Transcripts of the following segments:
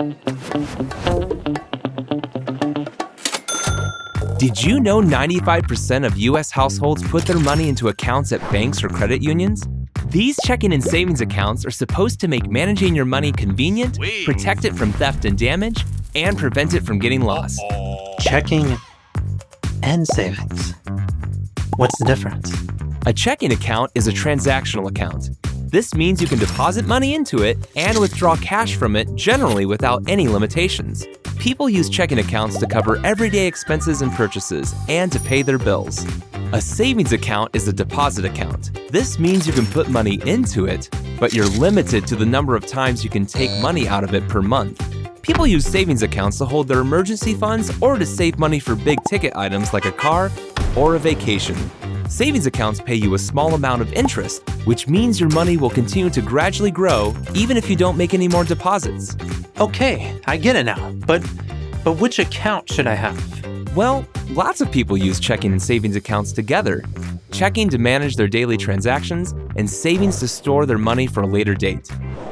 Did you know 95% of U.S. households put their money into accounts at banks or credit unions? These checking and savings accounts are supposed to make managing your money convenient, protect it from theft and damage, and prevent it from getting lost. Checking and savings. What's the difference? A checking account is a transactional account. This means you can deposit money into it and withdraw cash from it generally without any limitations. People use checking accounts to cover everyday expenses and purchases and to pay their bills. A savings account is a deposit account. This means you can put money into it, but you're limited to the number of times you can take money out of it per month. People use savings accounts to hold their emergency funds or to save money for big-ticket items like a car or a vacation. Savings accounts pay you a small amount of interest, which means your money will continue to gradually grow even if you don't make any more deposits. Okay, I get it now. But which account should I have? Well, lots of people use checking and savings accounts together. Checking to manage their daily transactions and savings to store their money for a later date.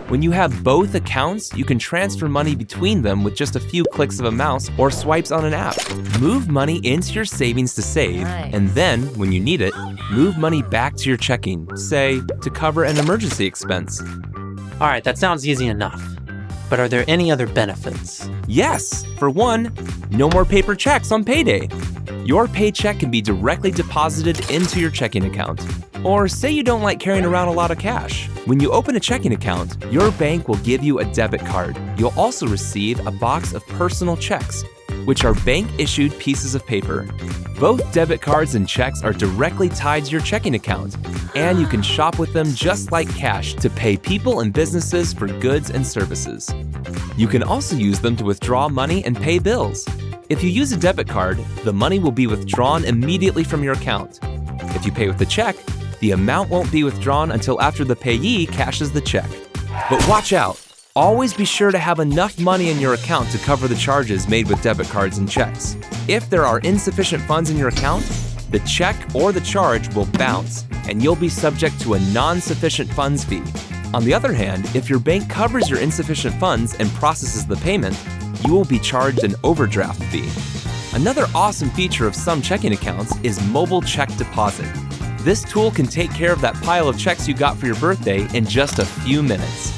When you have both accounts, you can transfer money between them with just a few clicks of a mouse or swipes on an app. Move money into your savings to save, and then, when you need it, move money back to your checking, say, to cover an emergency expense. All right, that sounds easy enough. But are there any other benefits? Yes. For one, no more paper checks on payday. Your paycheck can be directly deposited into your checking account. Or say you don't like carrying around a lot of cash. When you open a checking account, your bank will give you a debit card. You'll also receive a box of personal checks, which are bank-issued pieces of paper. Both debit cards and checks are directly tied to your checking account, and you can shop with them just like cash to pay people and businesses for goods and services. You can also use them to withdraw money and pay bills. If you use a debit card, the money will be withdrawn immediately from your account. If you pay with a check, the amount won't be withdrawn until after the payee cashes the check. But watch out! Always be sure to have enough money in your account to cover the charges made with debit cards and checks. If there are insufficient funds in your account, the check or the charge will bounce, and you'll be subject to a non-sufficient funds fee. On the other hand, if your bank covers your insufficient funds and processes the payment, you will be charged an overdraft fee. Another awesome feature of some checking accounts is mobile check deposit. This tool can take care of that pile of checks you got for your birthday in just a few minutes.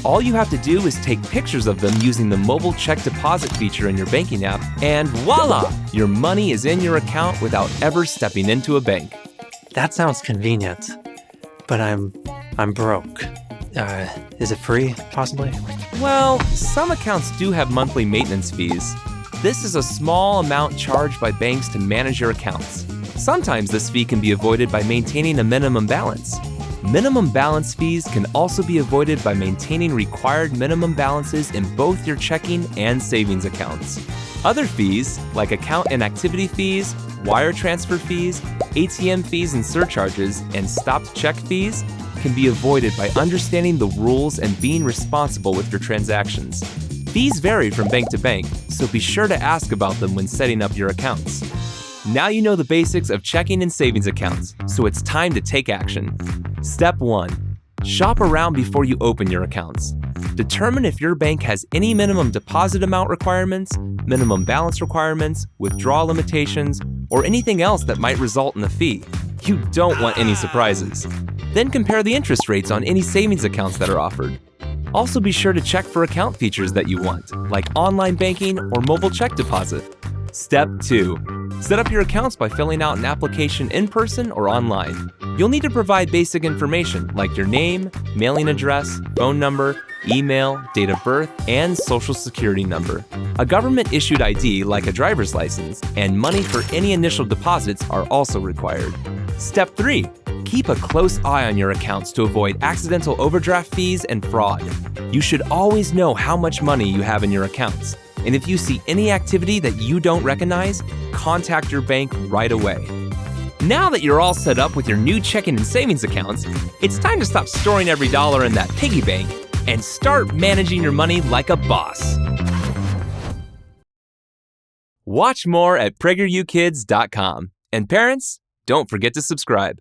All you have to do is take pictures of them using the mobile check deposit feature in your banking app, and voila! Your money is in your account without ever stepping into a bank. That sounds convenient, but I'm broke. Is it free, possibly? Well, some accounts do have monthly maintenance fees. This is a small amount charged by banks to manage your accounts. Sometimes this fee can be avoided by maintaining a minimum balance. Minimum balance fees can also be avoided by maintaining required minimum balances in both your checking and savings accounts. Other fees, like account and activity fees, wire transfer fees, ATM fees and surcharges, and stopped check fees, can be avoided by understanding the rules and being responsible with your transactions. Fees vary from bank to bank, so be sure to ask about them when setting up your accounts. Now you know the basics of checking and savings accounts, so it's time to take action. Step 1. Shop around before you open your accounts. Determine if your bank has any minimum deposit amount requirements, minimum balance requirements, withdrawal limitations, or anything else that might result in a fee. You don't want any surprises. Then compare the interest rates on any savings accounts that are offered. Also be sure to check for account features that you want, like online banking or mobile check deposit. Step 2. Set up your accounts by filling out an application in person or online. You'll need to provide basic information like your name, mailing address, phone number, email, date of birth, and social security number. A government-issued ID like a driver's license and money for any initial deposits are also required. Step 3. Keep a close eye on your accounts to avoid accidental overdraft fees and fraud. You should always know how much money you have in your accounts. And if you see any activity that you don't recognize, contact your bank right away. Now that you're all set up with your new checking and savings accounts, it's time to stop storing every dollar in that piggy bank and start managing your money like a boss. Watch more at PragerUkids.com. And parents, don't forget to subscribe.